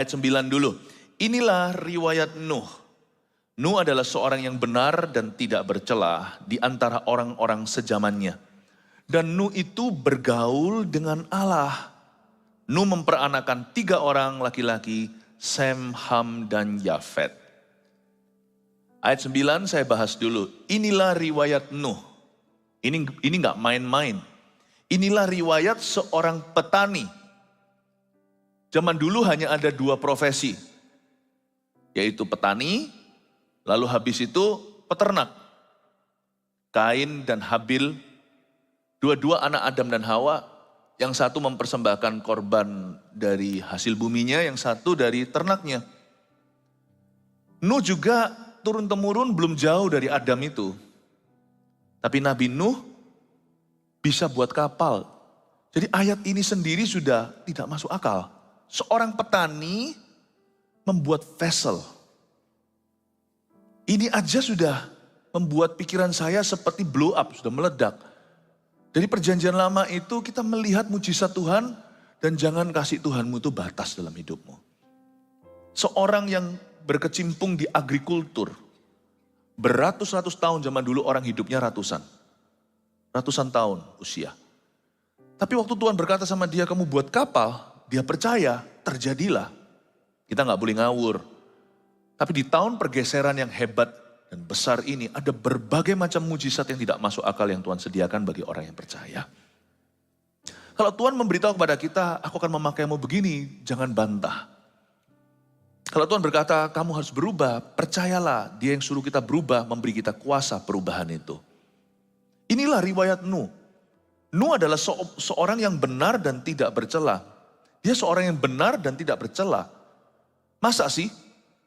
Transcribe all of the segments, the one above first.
Ayat 9 dulu. Inilah riwayat Nuh. Nuh adalah seorang yang benar dan tidak bercela di antara orang-orang sezamannya. Dan Nuh itu bergaul dengan Allah. Nuh memperanakan 3 orang laki-laki, Sem, Ham, dan Yafet. Ayat 9 saya bahas dulu. Inilah riwayat Nuh. Ini nggak main-main. Inilah riwayat seorang petani. Zaman dulu hanya ada 2 profesi, yaitu petani, lalu habis itu peternak. Kain dan Habil, dua-dua anak Adam dan Hawa, yang satu mempersembahkan korban dari hasil buminya, yang satu dari ternaknya. Nuh juga turun-temurun belum jauh dari Adam itu. Tapi Nabi Nuh bisa buat kapal. Jadi ayat ini sendiri sudah tidak masuk akal. Seorang petani membuat vessel. Ini aja sudah membuat pikiran saya seperti blow up, sudah meledak. Dari perjanjian lama itu kita melihat mujizat Tuhan dan jangan kasih Tuhanmu itu batas dalam hidupmu. Seorang yang berkecimpung di agrikultur, beratus-ratus tahun zaman dulu orang hidupnya ratusan tahun usia. Tapi waktu Tuhan berkata sama dia, kamu buat kapal, dia percaya, terjadilah. Kita nggak boleh ngawur. Tapi di tahun pergeseran yang hebat dan besar ini, ada berbagai macam mujizat yang tidak masuk akal yang Tuhan sediakan bagi orang yang percaya. Kalau Tuhan memberitahu kepada kita, aku akan memakaimu begini, jangan bantah. Kalau Tuhan berkata, kamu harus berubah, percayalah, dia yang suruh kita berubah, memberi kita kuasa perubahan itu. Inilah riwayat Nuh. Nuh adalah seorang yang benar dan tidak bercela. Dia seorang yang benar dan tidak bercela. Masa sih?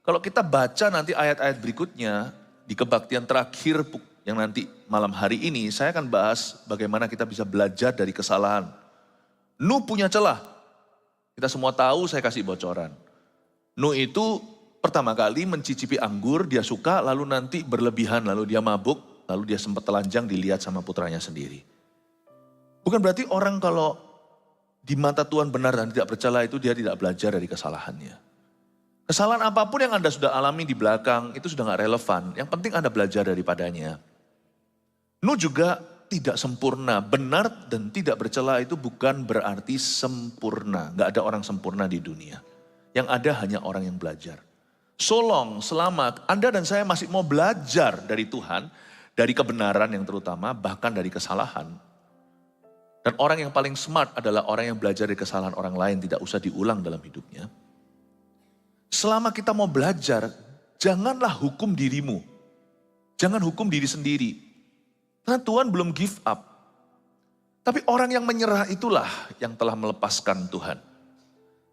Kalau kita baca nanti ayat-ayat berikutnya, di kebaktian terakhir yang nanti malam hari ini, saya akan bahas bagaimana kita bisa belajar dari kesalahan. Nuh punya celah. Kita semua tahu, saya kasih bocoran. Nuh itu pertama kali mencicipi anggur, dia suka, lalu nanti berlebihan, lalu dia mabuk, lalu dia sempat telanjang dilihat sama putranya sendiri. Bukan berarti orang kalau di mata Tuhan benar dan tidak bercela itu dia tidak belajar dari kesalahannya. Kesalahan apapun yang Anda sudah alami di belakang itu sudah gak relevan. Yang penting Anda belajar daripadanya. Nuh juga tidak sempurna. Benar dan tidak bercela itu bukan berarti sempurna. Gak ada orang sempurna di dunia. Yang ada hanya orang yang belajar. Selama Anda dan saya masih mau belajar dari Tuhan, dari kebenaran yang terutama, bahkan dari kesalahan. Dan orang yang paling smart adalah orang yang belajar dari kesalahan orang lain, tidak usah diulang dalam hidupnya. Selama kita mau belajar, janganlah hukum dirimu. Jangan hukum diri sendiri. Karena Tuhan belum give up. Tapi orang yang menyerah itulah yang telah melepaskan Tuhan.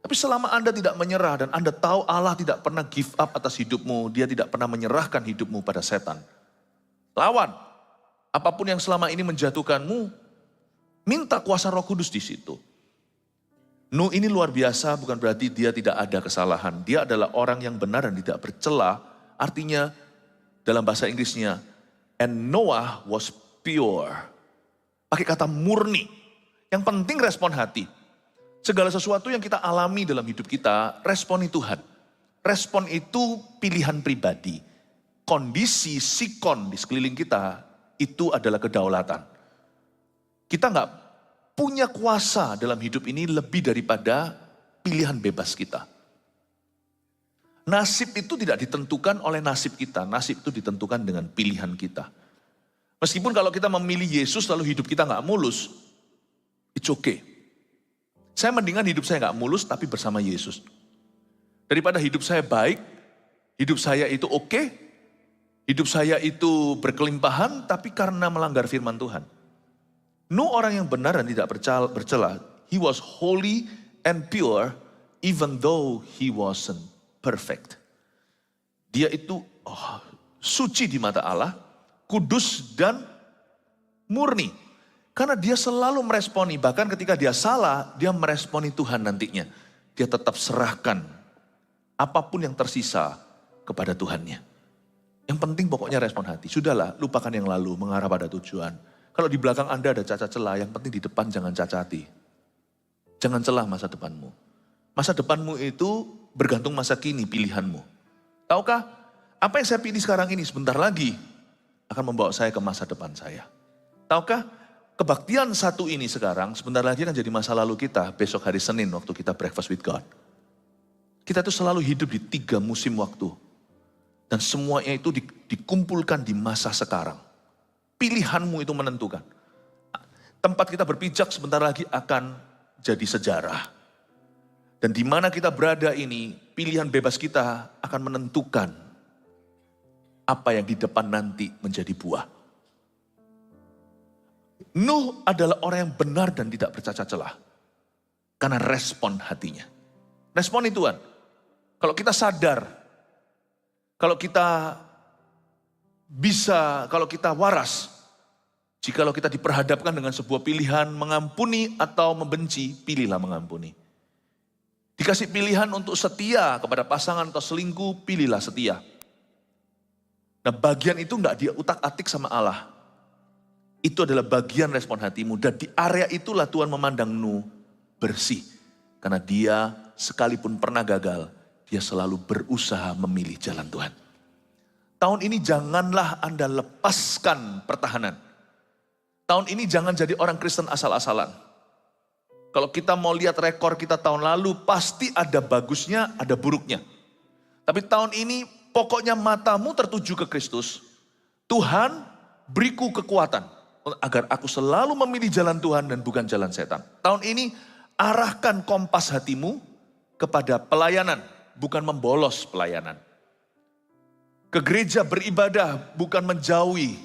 Tapi selama Anda tidak menyerah dan Anda tahu Allah tidak pernah give up atas hidupmu, dia tidak pernah menyerahkan hidupmu pada setan. Lawan. Apapun yang selama ini menjatuhkanmu, minta kuasa Roh Kudus di situ. Nuh ini luar biasa, bukan berarti dia tidak ada kesalahan. Dia adalah orang yang benar dan tidak bercela. Artinya dalam bahasa Inggrisnya, and Noah was pure. Pakai kata murni. Yang penting respon hati. Segala sesuatu yang kita alami dalam hidup kita, responi Tuhan. Respon itu pilihan pribadi. Kondisi sikon di sekeliling kita, itu adalah kedaulatan. Kita nggak punya kuasa dalam hidup ini lebih daripada pilihan bebas kita. Nasib itu tidak ditentukan oleh nasib kita. Nasib itu ditentukan dengan pilihan kita. Meskipun kalau kita memilih Yesus lalu hidup kita nggak mulus, it's okay. Saya mendingan hidup saya nggak mulus tapi bersama Yesus. Daripada hidup saya baik, hidup saya itu oke, hidup saya itu berkelimpahan tapi karena melanggar firman Tuhan. Nuh orang yang benar dan tidak bercela. He was holy and pure even though he wasn't perfect. Dia itu suci di mata Allah, kudus dan murni. Karena dia selalu meresponi, bahkan ketika dia salah, dia meresponi Tuhan nantinya. Dia tetap serahkan apapun yang tersisa kepada Tuhannya. Yang penting pokoknya respon hati. Sudahlah, lupakan yang lalu, mengarah pada tujuan. Kalau di belakang Anda ada cacat celah, yang penting di depan jangan cacati. Jangan celah masa depanmu. Masa depanmu itu bergantung masa kini pilihanmu. Tahukah, apa yang saya pilih sekarang ini sebentar lagi akan membawa saya ke masa depan saya. Tahukah, kebaktian satu ini sekarang sebentar lagi akan jadi masa lalu kita besok hari Senin waktu kita breakfast with God. Kita tuh selalu hidup di 3 musim waktu. Dan semuanya itu dikumpulkan di masa sekarang. Pilihanmu itu menentukan. Tempat kita berpijak sebentar lagi akan jadi sejarah. Dan di mana kita berada ini, pilihan bebas kita akan menentukan apa yang di depan nanti menjadi buah. Nuh adalah orang yang benar dan tidak bercacat celah. Karena respon hatinya. Respon itu kan, kalau kita sadar, kalau kita bisa, kalau kita waras, jikalau kita diperhadapkan dengan sebuah pilihan mengampuni atau membenci, pilihlah mengampuni. Dikasih pilihan untuk setia kepada pasangan atau selingkuh, pilihlah setia. Nah, bagian itu enggak dia utak-atik sama Allah. Itu adalah bagian respon hatimu. Dan di area itulah Tuhan memandang Nuh bersih. Karena dia sekalipun pernah gagal, dia selalu berusaha memilih jalan Tuhan. Tahun ini janganlah Anda lepaskan pertahanan. Tahun ini jangan jadi orang Kristen asal-asalan. Kalau kita mau lihat rekor kita tahun lalu, pasti ada bagusnya, ada buruknya. Tapi tahun ini pokoknya matamu tertuju ke Kristus. Tuhan, beriku kekuatan agar aku selalu memilih jalan Tuhan dan bukan jalan setan. Tahun ini arahkan kompas hatimu kepada pelayanan, bukan membolos pelayanan. Ke gereja beribadah, bukan menjauhi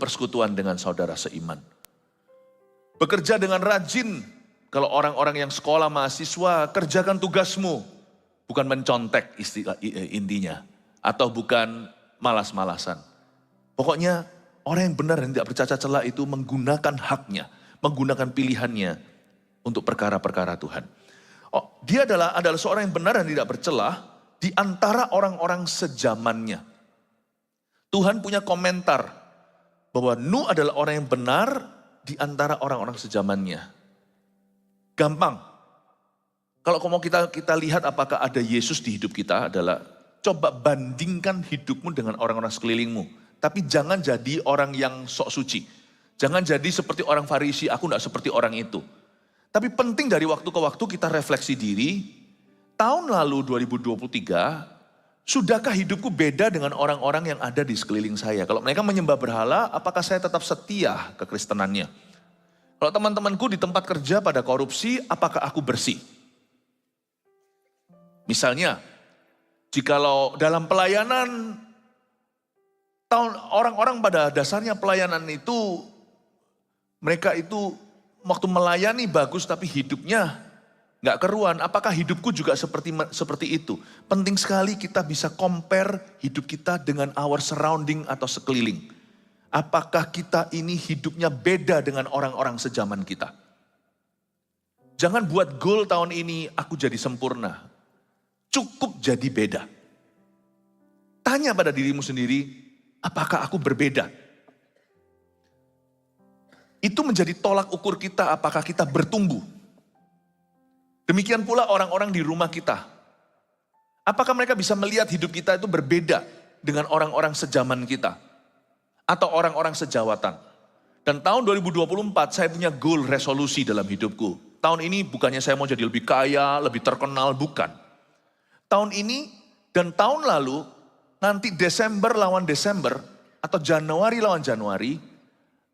persekutuan dengan saudara seiman. Bekerja dengan rajin, kalau orang-orang yang sekolah mahasiswa, kerjakan tugasmu, bukan mencontek intinya, atau bukan malas-malasan. Pokoknya orang yang benar dan tidak bercacat celah itu menggunakan haknya, menggunakan pilihannya untuk perkara-perkara Tuhan. Oh, dia adalah seorang yang benar dan tidak bercelah di antara orang-orang sezamannya. Tuhan punya komentar bahwa Nuh adalah orang yang benar di antara orang-orang sezamannya. Gampang. Kalau mau kita lihat apakah ada Yesus di hidup kita adalah coba bandingkan hidupmu dengan orang-orang sekelilingmu. Tapi jangan jadi orang yang sok suci. Jangan jadi seperti orang Farisi, aku enggak seperti orang itu. Tapi penting dari waktu ke waktu kita refleksi diri. Tahun lalu 2023, sudahkah hidupku beda dengan orang-orang yang ada di sekeliling saya? Kalau mereka menyembah berhala, apakah saya tetap setia kekristenannya? Kalau teman-temanku di tempat kerja pada korupsi, apakah aku bersih? Misalnya, jikalau dalam pelayanan, orang-orang pada dasarnya pelayanan itu, mereka itu waktu melayani bagus tapi hidupnya nggak keruan. Apakah hidupku juga seperti itu? Penting sekali kita bisa compare hidup kita dengan our surrounding atau sekeliling. Apakah kita ini hidupnya beda dengan orang-orang sejaman kita? Jangan buat goal tahun ini aku jadi sempurna. Cukup jadi beda. Tanya pada dirimu sendiri, apakah aku berbeda? Itu menjadi tolak ukur kita apakah kita bertumbuh. Demikian pula orang-orang di rumah kita. Apakah mereka bisa melihat hidup kita itu berbeda dengan orang-orang sejaman kita? Atau orang-orang sejawatan? Dan tahun 2024 saya punya goal resolusi dalam hidupku. Tahun ini bukannya saya mau jadi lebih kaya, lebih terkenal, bukan. Tahun ini dan tahun lalu, nanti Desember lawan Desember, atau Januari lawan Januari,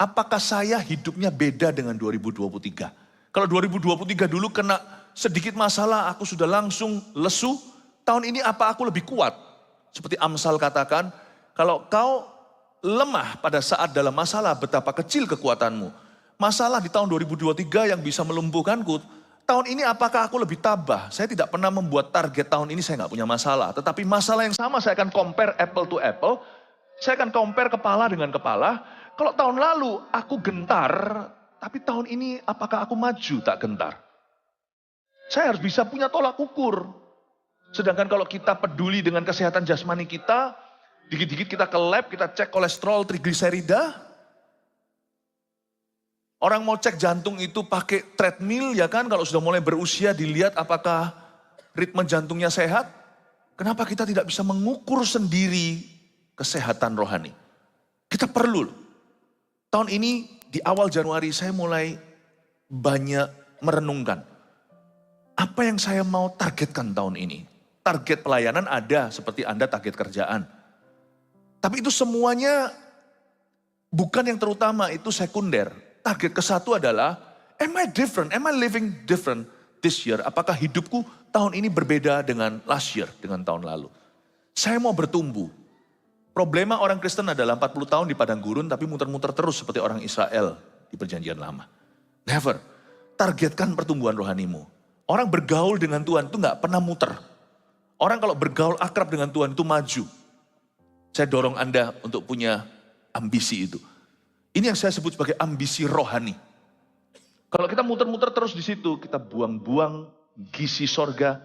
apakah saya hidupnya beda dengan 2023? Kalau 2023 dulu kena sedikit masalah, aku sudah langsung lesu. Tahun ini apa aku lebih kuat? Seperti Amsal katakan, kalau kau lemah pada saat dalam masalah, betapa kecil kekuatanmu. Masalah di tahun 2023 yang bisa melumpuhkanku, tahun ini apakah aku lebih tabah? Saya tidak pernah membuat target tahun ini saya nggak punya masalah. Tetapi masalah yang sama saya akan compare apple to apple. Saya akan compare kepala dengan kepala. Kalau tahun lalu aku gentar, tapi tahun ini apakah aku maju tak gentar? Saya harus bisa punya tolak ukur. Sedangkan kalau kita peduli dengan kesehatan jasmani kita, dikit-dikit kita ke lab, kita cek kolesterol, trigliserida. Orang mau cek jantung itu pakai treadmill ya kan, kalau sudah mulai berusia dilihat apakah ritme jantungnya sehat. Kenapa kita tidak bisa mengukur sendiri kesehatan rohani? Kita perlu. Tahun ini di awal Januari saya mulai banyak merenungkan. Apa yang saya mau targetkan tahun ini? Target pelayanan ada seperti Anda target kerjaan. Tapi itu semuanya bukan yang terutama, itu sekunder. Target ke satu adalah, am I different? Am I living different this year? Apakah hidupku tahun ini berbeda dengan last year, dengan tahun lalu? Saya mau bertumbuh. Problema orang Kristen adalah 40 tahun di padang gurun tapi muter-muter terus seperti orang Israel di perjanjian lama. Never. Targetkan pertumbuhan rohanimu. Orang bergaul dengan Tuhan itu gak pernah muter. Orang kalau bergaul akrab dengan Tuhan itu maju. Saya dorong Anda untuk punya ambisi itu. Ini yang saya sebut sebagai ambisi rohani. Kalau kita muter-muter terus di situ, kita buang-buang gizi sorga.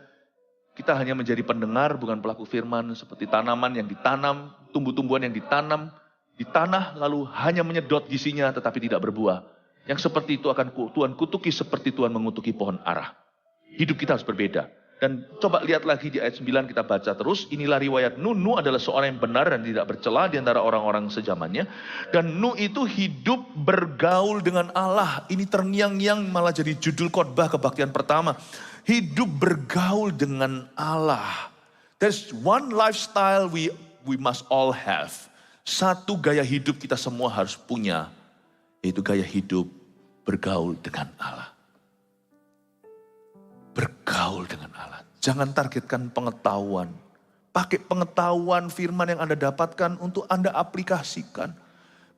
Kita hanya menjadi pendengar, bukan pelaku firman. Seperti tanaman yang ditanam, tumbuh-tumbuhan yang ditanam di tanah, lalu hanya menyedot gizinya tetapi tidak berbuah. Yang seperti itu akan Tuhan kutuki seperti Tuhan mengutuki pohon ara. Hidup kita harus berbeda. Dan coba lihat lagi di ayat 9 kita baca terus. Inilah riwayat Nuh. Nuh adalah seorang yang benar dan tidak bercela di antara orang-orang sezamannya. Dan Nuh itu hidup bergaul dengan Allah. Ini terngiang-ngiang malah jadi judul khotbah kebaktian pertama. Hidup bergaul dengan Allah. There's one lifestyle we must all have. Satu gaya hidup kita semua harus punya. Yaitu gaya hidup bergaul dengan Allah. Bergaul dengan Allah. Jangan targetkan pengetahuan. Pakai pengetahuan firman yang Anda dapatkan untuk Anda aplikasikan.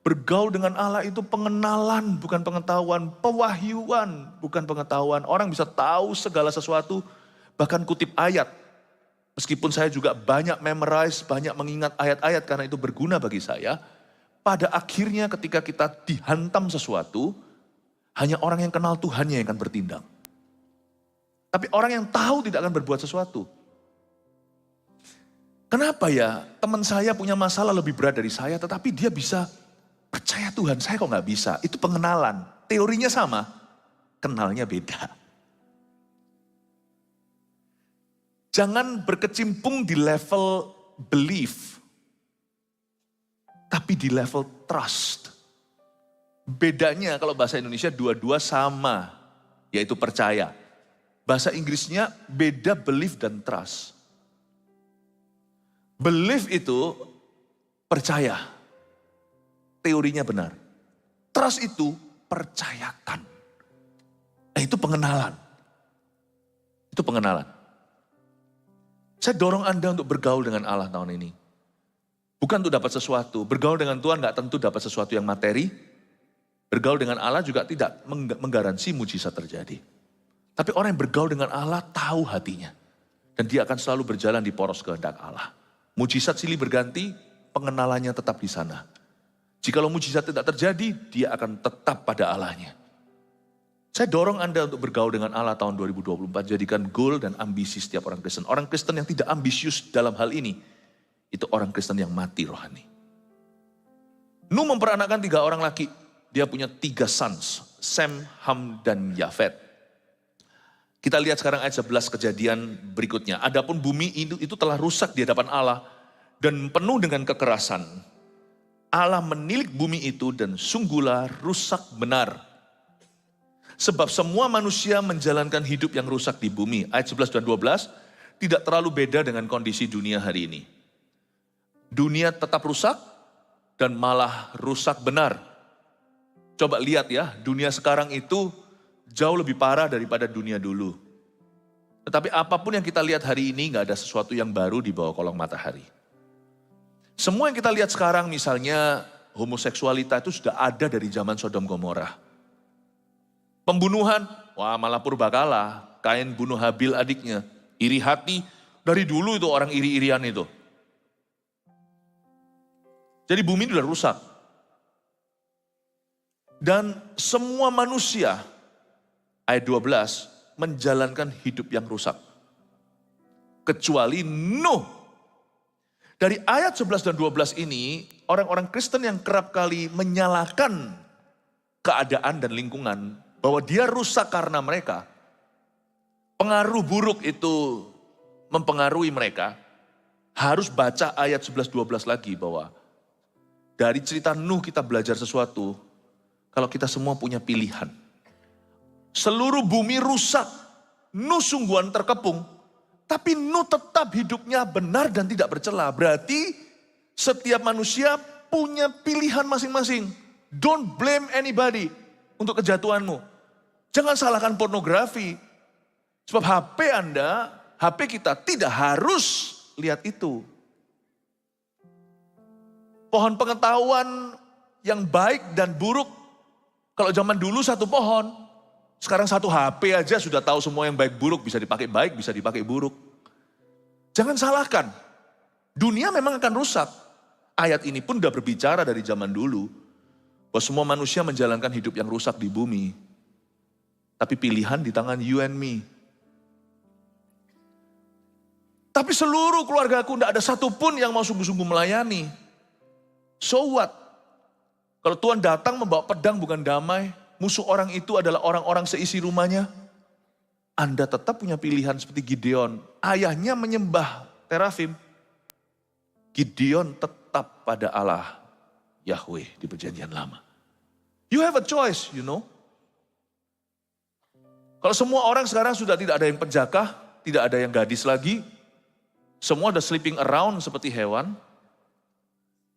Bergaul dengan Allah itu pengenalan, bukan pengetahuan. Pewahyuan, bukan pengetahuan. Orang bisa tahu segala sesuatu, bahkan kutip ayat. Meskipun saya juga banyak memorize, banyak mengingat ayat-ayat karena itu berguna bagi saya. Pada akhirnya ketika kita dihantam sesuatu, hanya orang yang kenal Tuhannya yang akan bertindak. Tapi orang yang tahu tidak akan berbuat sesuatu. Kenapa ya teman saya punya masalah lebih berat dari saya, tetapi dia bisa percaya Tuhan, saya kok nggak bisa. Itu pengenalan, teorinya sama, kenalnya beda. Jangan berkecimpung di level belief, tapi di level trust. Bedanya kalau bahasa Indonesia dua-dua sama, yaitu percaya. Bahasa Inggrisnya beda belief dan trust. Belief itu percaya, teorinya benar. Trust itu percayakan. Itu pengenalan. Itu pengenalan. Saya dorong Anda untuk bergaul dengan Allah tahun ini. Bukan untuk dapat sesuatu. Bergaul dengan Tuhan gak tentu dapat sesuatu yang materi. Bergaul dengan Allah juga tidak menggaransi mujizat terjadi. Tapi orang yang bergaul dengan Allah tahu hatinya. Dan dia akan selalu berjalan di poros kehendak Allah. Mujizat silih berganti, pengenalannya tetap di sana. Jikalau mujizat tidak terjadi, dia akan tetap pada Allahnya. Saya dorong Anda untuk bergaul dengan Allah tahun 2024. Jadikan goal dan ambisi setiap orang Kristen. Orang Kristen yang tidak ambisius dalam hal ini, itu orang Kristen yang mati rohani. Nuh memperanakkan 3 orang laki. Dia punya 3 sons, Sem, Ham, dan Yafet. Kita lihat sekarang ayat 11 kejadian berikutnya. Adapun bumi itu telah rusak di hadapan Allah dan penuh dengan kekerasan. Allah menilik bumi itu dan sungguhlah rusak benar. Sebab semua manusia menjalankan hidup yang rusak di bumi. Ayat 11 dan 12 tidak terlalu beda dengan kondisi dunia hari ini. Dunia tetap rusak dan malah rusak benar. Coba lihat ya, dunia sekarang itu jauh lebih parah daripada dunia dulu. Tetapi apapun yang kita lihat hari ini gak ada sesuatu yang baru di bawah kolong matahari. Semua yang kita lihat sekarang misalnya homoseksualitas itu sudah ada dari zaman Sodom Gomora. Pembunuhan, wah malah purbakala. Kain bunuh Habil adiknya. Iri hati, dari dulu itu orang iri-irian itu. Jadi bumi itu sudah rusak. Dan semua manusia, ayat 12, menjalankan hidup yang rusak. Kecuali Nuh. Dari ayat 11 dan 12 ini, orang-orang Kristen yang kerap kali menyalahkan keadaan dan lingkungan, bahwa dia rusak karena mereka, pengaruh buruk itu mempengaruhi mereka, harus baca ayat 11-12 lagi bahwa dari cerita Nuh kita belajar sesuatu, kalau kita semua punya pilihan. Seluruh bumi rusak, Nuh sungguhan terkepung, tapi Nuh tetap hidupnya benar dan tidak bercela. Berarti setiap manusia punya pilihan masing-masing. Don't blame anybody untuk kejatuhanmu. Jangan salahkan pornografi. Sebab HP Anda, HP kita tidak harus lihat itu. Pohon pengetahuan yang baik dan buruk. Kalau zaman dulu satu pohon. Sekarang satu HP aja sudah tahu semua yang baik buruk. Bisa dipakai baik, bisa dipakai buruk. Jangan salahkan. Dunia memang akan rusak. Ayat ini pun sudah berbicara dari zaman dulu. Bahwa semua manusia menjalankan hidup yang rusak di bumi. Tapi pilihan di tangan you and me. Tapi seluruh keluargaku tidak ada satupun yang mau sungguh-sungguh melayani. So what? Kalau Tuhan datang membawa pedang bukan damai, musuh orang itu adalah orang-orang seisi rumahnya, Anda tetap punya pilihan seperti Gideon. Ayahnya menyembah terafim. Gideon tetap pada Allah Yahweh di perjanjian lama. You have a choice, you know. Kalau semua orang sekarang sudah tidak ada yang penjaka, tidak ada yang gadis lagi, semua udah sleeping around seperti hewan.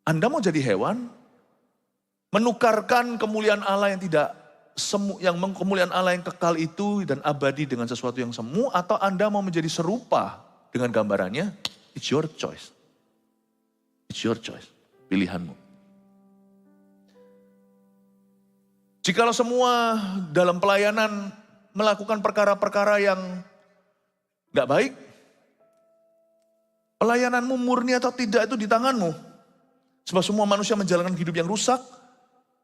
Anda mau jadi hewan? Menukarkan kemuliaan Allah yang tidak kemuliaan Allah yang kekal itu dan abadi dengan sesuatu yang semu, atau Anda mau menjadi serupa dengan gambarannya? It's your choice. It's your choice. Pilihanmu. Jikalau semua dalam pelayanan melakukan perkara-perkara yang gak baik, pelayananmu murni atau tidak itu di tanganmu. Sebab semua manusia menjalankan hidup yang rusak,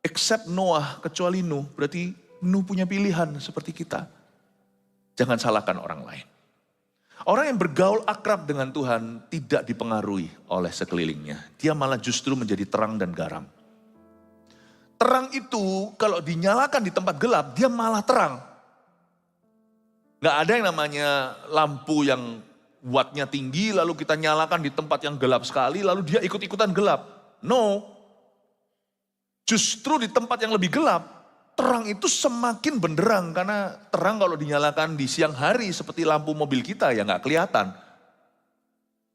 except Noah, kecuali Nuh. Berarti Nuh punya pilihan seperti kita. Jangan salahkan orang lain. Orang yang bergaul akrab dengan Tuhan tidak dipengaruhi oleh sekelilingnya. Dia malah justru menjadi terang dan garam. Terang itu kalau dinyalakan di tempat gelap, dia malah terang. Gak ada yang namanya lampu yang wattnya tinggi, lalu kita nyalakan di tempat yang gelap sekali, lalu dia ikut-ikutan gelap. No. Justru di tempat yang lebih gelap, terang itu semakin benderang. Karena terang kalau dinyalakan di siang hari seperti lampu mobil kita ya gak kelihatan.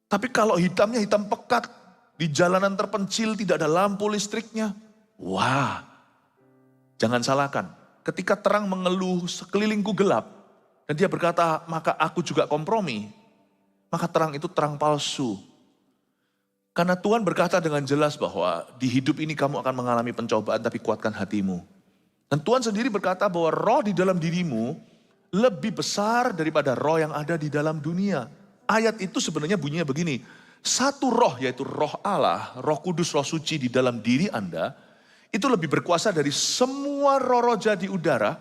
Tapi kalau hitamnya hitam pekat, di jalanan terpencil tidak ada lampu listriknya. Wah, jangan salahkan. Ketika terang mengeluh sekelilingku gelap, dan dia berkata maka aku juga kompromi, maka terang itu terang palsu. Karena Tuhan berkata dengan jelas bahwa di hidup ini kamu akan mengalami pencobaan, tapi kuatkan hatimu. Dan Tuhan sendiri berkata bahwa roh di dalam dirimu lebih besar daripada roh yang ada di dalam dunia. Ayat itu sebenarnya bunyinya begini. Satu roh, yaitu roh Allah, roh kudus, roh suci di dalam diri Anda, itu lebih berkuasa dari semua roh-roh di udara.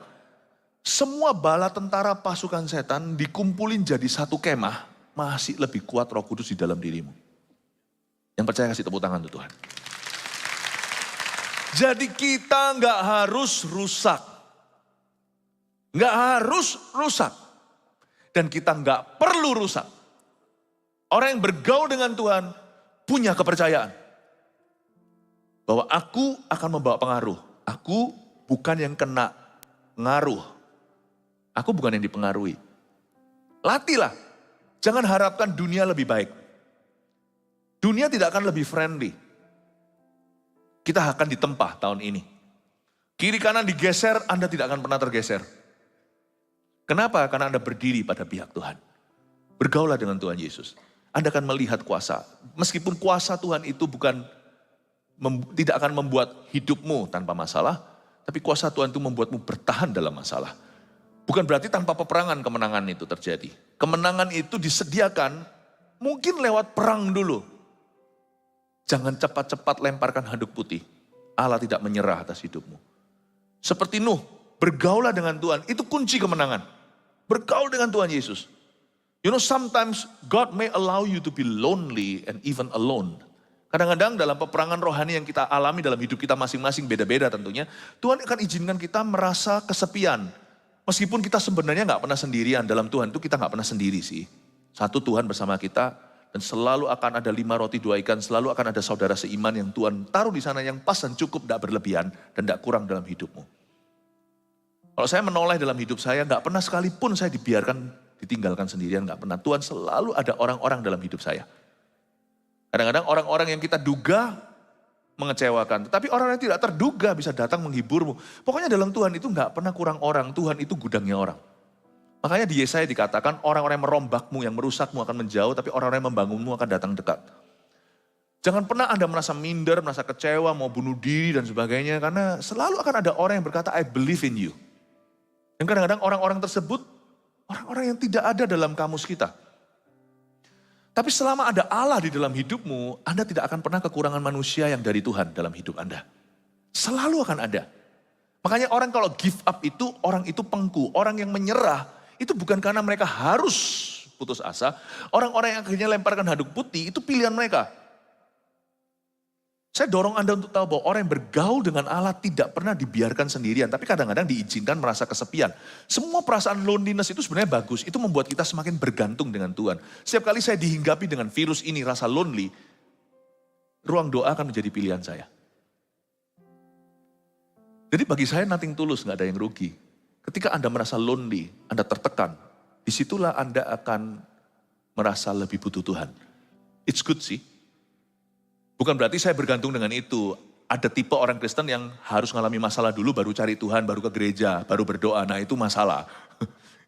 Semua bala tentara pasukan setan dikumpulin jadi satu kemah, masih lebih kuat roh kudus di dalam dirimu. Yang percaya kasih tepuk tangan tuh Tuhan. Jadi kita gak harus rusak. Gak harus rusak. Dan kita gak perlu rusak. Orang yang bergaul dengan Tuhan punya kepercayaan. Bahwa aku akan membawa pengaruh. Aku bukan yang kena pengaruh. Aku bukan yang dipengaruhi. Latihlah. Jangan harapkan dunia lebih baik. Dunia tidak akan lebih friendly. Kita akan ditempa tahun ini. Kiri kanan digeser, Anda tidak akan pernah tergeser. Kenapa? Karena Anda berdiri pada pihak Tuhan. Bergaulah dengan Tuhan Yesus. Anda akan melihat kuasa. Meskipun kuasa Tuhan itu tidak akan membuat hidupmu tanpa masalah, tapi kuasa Tuhan itu membuatmu bertahan dalam masalah. Bukan berarti tanpa peperangan kemenangan itu terjadi. Kemenangan itu disediakan mungkin lewat perang dulu. Jangan cepat-cepat lemparkan handuk putih. Allah tidak menyerah atas hidupmu. Seperti Nuh, bergaulah dengan Tuhan, itu kunci kemenangan. Bergaul dengan Tuhan Yesus. You know, sometimes God may allow you to be lonely and even alone. Kadang-kadang dalam peperangan rohani yang kita alami dalam hidup kita masing-masing beda-beda tentunya. Tuhan akan izinkan kita merasa kesepian. Meskipun kita sebenarnya nggak pernah sendirian, dalam Tuhan itu kita nggak pernah sendiri sih. Satu Tuhan bersama kita dan selalu akan ada 5 roti 2 ikan, selalu akan ada saudara seiman yang Tuhan taruh di sana yang pas dan cukup, tidak berlebihan dan tidak kurang dalam hidupmu. Kalau saya menoleh dalam hidup saya, nggak pernah sekalipun saya dibiarkan ditinggalkan sendirian, nggak pernah. Tuhan selalu ada orang-orang dalam hidup saya. Kadang-kadang orang-orang yang kita duga mengecewakan. Tetapi orang yang tidak terduga bisa datang menghiburmu. Pokoknya dalam Tuhan itu nggak pernah kurang orang. Tuhan itu gudangnya orang. Makanya di Yesaya dikatakan orang-orang yang merombakmu, yang merusakmu akan menjauh. Tapi orang-orang yang membangunmu akan datang dekat. Jangan pernah Anda merasa minder, merasa kecewa, mau bunuh diri dan sebagainya. Karena selalu akan ada orang yang berkata, I believe in you. Dan kadang-kadang orang-orang tersebut, orang-orang yang tidak ada dalam kamus kita. Tapi selama ada Allah di dalam hidupmu, Anda tidak akan pernah kekurangan manusia yang dari Tuhan dalam hidup Anda. Selalu akan ada. Makanya orang kalau give up itu, orang itu pengku. Orang yang menyerah, itu bukan karena mereka harus putus asa. Orang-orang yang akhirnya lemparkan handuk putih, itu pilihan mereka. Saya dorong Anda untuk tahu bahwa orang yang bergaul dengan Allah tidak pernah dibiarkan sendirian. Tapi kadang-kadang diizinkan merasa kesepian. Semua perasaan loneliness itu sebenarnya bagus. Itu membuat kita semakin bergantung dengan Tuhan. Setiap kali saya dihinggapi dengan virus ini, rasa lonely, ruang doa akan menjadi pilihan saya. Jadi bagi saya nothing tulus, gak ada yang rugi. Ketika Anda merasa lonely, Anda tertekan, disitulah Anda akan merasa lebih butuh Tuhan. It's good sih. Bukan berarti saya bergantung dengan itu. Ada tipe orang Kristen yang harus mengalami masalah dulu baru cari Tuhan, baru ke gereja, baru berdoa. Nah itu masalah.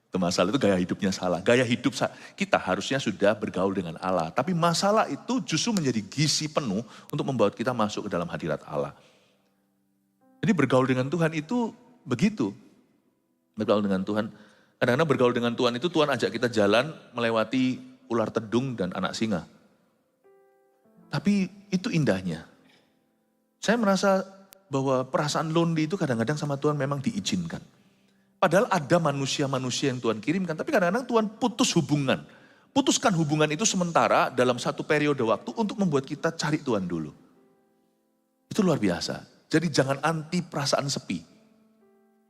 Itu masalah, itu gaya hidupnya salah. Gaya hidup kita harusnya sudah bergaul dengan Allah. Tapi masalah itu justru menjadi gizi penuh untuk membawa kita masuk ke dalam hadirat Allah. Jadi bergaul dengan Tuhan itu begitu. Bergaul dengan Tuhan. Kadang-kadang bergaul dengan Tuhan itu Tuhan ajak kita jalan melewati ular tedung dan anak singa. Tapi itu indahnya. Saya merasa bahwa perasaan lonely itu kadang-kadang sama Tuhan memang diizinkan. Padahal ada manusia-manusia yang Tuhan kirimkan, tapi kadang-kadang Tuhan putus hubungan. Putuskan hubungan itu sementara dalam satu periode waktu untuk membuat kita cari Tuhan dulu. Itu luar biasa. Jadi jangan anti perasaan sepi.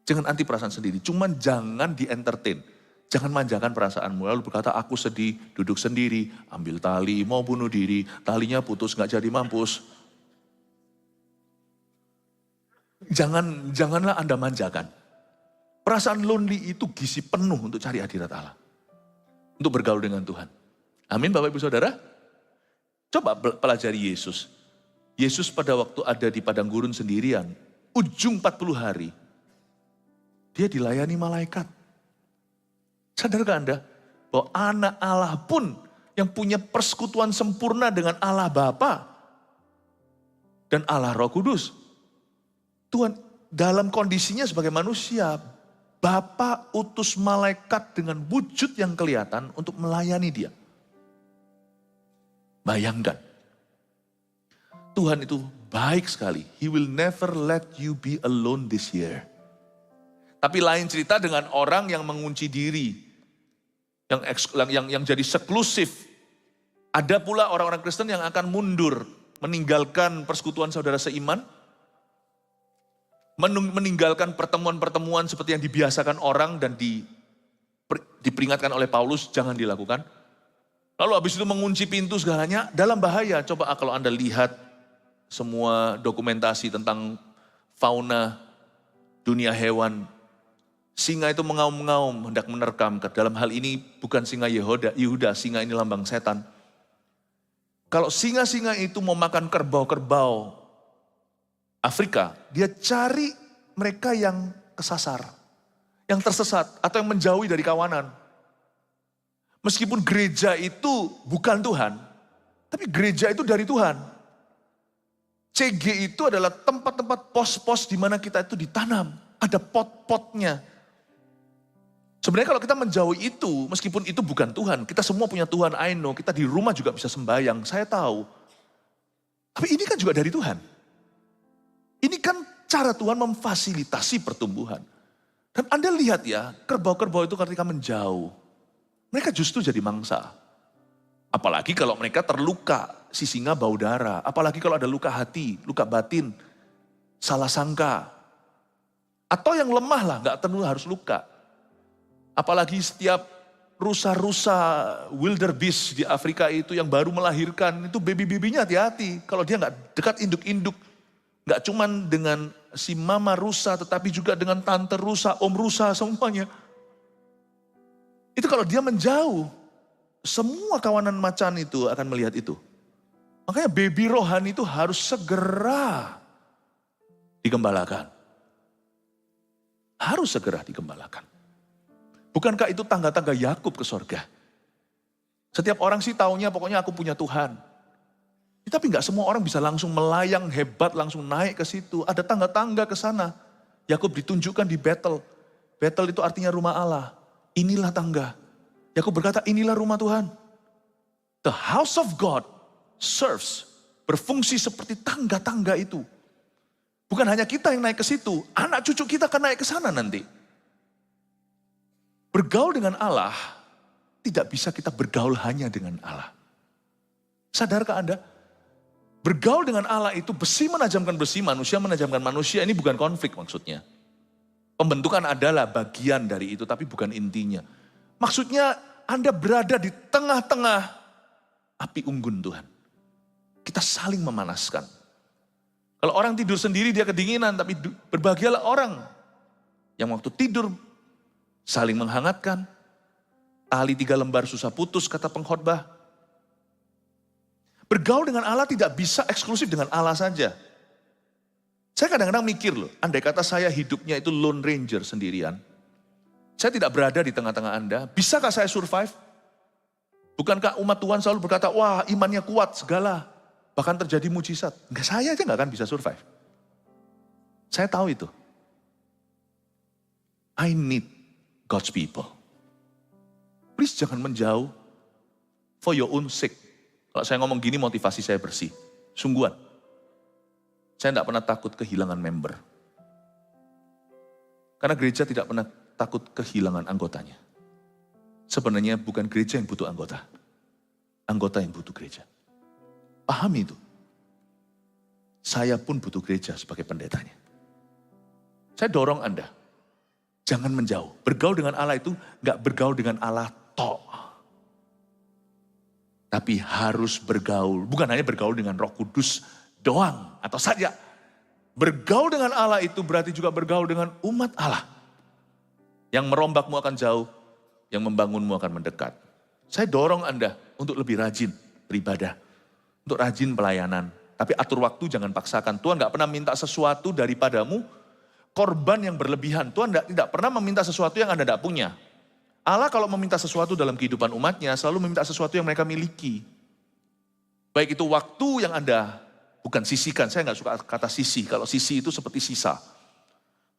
Jangan anti perasaan sendiri, cuman jangan di-entertain. Jangan manjakan perasaanmu, lalu berkata aku sedih, duduk sendiri, ambil tali, mau bunuh diri, talinya putus, gak jadi mampus. Janganlah Anda manjakan. Perasaan lonely itu gizi penuh untuk cari hadirat Allah. Untuk bergaul dengan Tuhan. Amin Bapak Ibu Saudara. Coba pelajari Yesus. Yesus pada waktu ada di padang gurun sendirian, ujung 40 hari, dia dilayani malaikat. Sadarkah Anda bahwa anak Allah pun yang punya persekutuan sempurna dengan Allah Bapa dan Allah Roh Kudus. Tuhan dalam kondisinya sebagai manusia, Bapa utus malaikat dengan wujud yang kelihatan untuk melayani dia. Bayangkan, Tuhan itu baik sekali. He will never let you be alone this year. Tapi lain cerita dengan orang yang mengunci diri. Yang jadi seklusif. Ada pula orang-orang Kristen yang akan mundur, meninggalkan persekutuan saudara seiman, meninggalkan pertemuan-pertemuan seperti yang dibiasakan orang dan diperingatkan oleh Paulus, jangan dilakukan. Lalu habis itu mengunci pintu segalanya, dalam bahaya. Coba kalau Anda lihat semua dokumentasi tentang fauna, dunia hewan, singa itu mengaum-ngaum, hendak menerkam. Dalam hal ini bukan singa Yehuda, singa ini lambang setan. Kalau singa-singa itu mau makan kerbau-kerbau Afrika, dia cari mereka yang kesasar, yang tersesat, atau yang menjauhi dari kawanan. Meskipun gereja itu bukan Tuhan, tapi gereja itu dari Tuhan. CG itu adalah tempat-tempat pos-pos di mana kita itu ditanam. Ada pot-potnya. Sebenarnya kalau kita menjauhi itu, meskipun itu bukan Tuhan, kita semua punya Tuhan, I know, kita di rumah juga bisa sembahyang, saya tahu. Tapi ini kan juga dari Tuhan. Ini kan cara Tuhan memfasilitasi pertumbuhan. Dan Anda lihat ya, kerbau-kerbau itu ketika menjauh, mereka justru jadi mangsa. Apalagi kalau mereka terluka, si singa bau darah. Apalagi kalau ada luka hati, luka batin, salah sangka. Atau yang lemah lah, gak perlu harus luka. Apalagi setiap rusa-rusa wildebeest di Afrika itu yang baru melahirkan, itu baby-babynya hati-hati. Kalau dia gak dekat induk-induk, gak cuman dengan si mama rusa, tetapi juga dengan tante rusa, om rusa, semuanya. Itu kalau dia menjauh, semua kawanan macan itu akan melihat itu. Makanya baby rohani itu harus segera digembalakan. Harus segera digembalakan. Bukankah itu tangga-tangga Yakub ke sorga? Setiap orang sih taunya pokoknya aku punya Tuhan. Tapi gak semua orang bisa langsung melayang hebat, langsung naik ke situ. Ada tangga-tangga ke sana. Yakub ditunjukkan di Betel. Betel itu artinya rumah Allah. Inilah tangga. Yakub berkata, inilah rumah Tuhan. The house of God serves, berfungsi seperti tangga-tangga itu. Bukan hanya kita yang naik ke situ, anak cucu kita akan naik ke sana nanti. Bergaul dengan Allah, tidak bisa kita bergaul hanya dengan Allah. Sadarkah Anda? Bergaul dengan Allah itu besi menajamkan besi, manusia menajamkan manusia, ini bukan konflik maksudnya. Pembentukan adalah bagian dari itu, tapi bukan intinya. Maksudnya Anda berada di tengah-tengah api unggun Tuhan. Kita saling memanaskan. Kalau orang tidur sendiri dia kedinginan, tapi berbahagialah orang yang waktu tidur saling menghangatkan. Tali 3 lembar susah putus, kata pengkhotbah. Bergaul dengan Allah tidak bisa eksklusif dengan Allah saja. Saya kadang-kadang mikir loh, andai kata saya hidupnya itu lone ranger sendirian. Saya tidak berada di tengah-tengah Anda, bisakah saya survive? Bukankah umat Tuhan selalu berkata, wah imannya kuat segala, bahkan terjadi mujizat. Enggak, saya aja gak akan bisa survive. Saya tahu itu. I need God's people. Please jangan menjauh for your own sake. Kalau saya ngomong gini motivasi saya bersih. Sungguhan. Saya tidak pernah takut kehilangan member. Karena gereja tidak pernah takut kehilangan anggotanya. Sebenarnya bukan gereja yang butuh anggota. Anggota yang butuh gereja. Pahami itu. Saya pun butuh gereja sebagai pendetanya. Saya dorong Anda. Jangan menjauh. Bergaul dengan Allah itu gak bergaul dengan Allah tok. Tapi harus bergaul. Bukan hanya bergaul dengan Roh Kudus doang atau saja. Bergaul dengan Allah itu berarti juga bergaul dengan umat Allah. Yang merombakmu akan jauh, yang membangunmu akan mendekat. Saya dorong Anda untuk lebih rajin beribadah. Untuk rajin pelayanan. Tapi atur waktu, jangan paksakan. Tuhan gak pernah minta sesuatu daripadamu, korban yang berlebihan. Tuhan tidak pernah meminta sesuatu yang Anda tidak punya. Allah kalau meminta sesuatu dalam kehidupan umatnya, selalu meminta sesuatu yang mereka miliki. Baik itu waktu yang Anda, bukan sisihkan, saya gak suka kata sisih. Kalau sisih itu seperti sisa.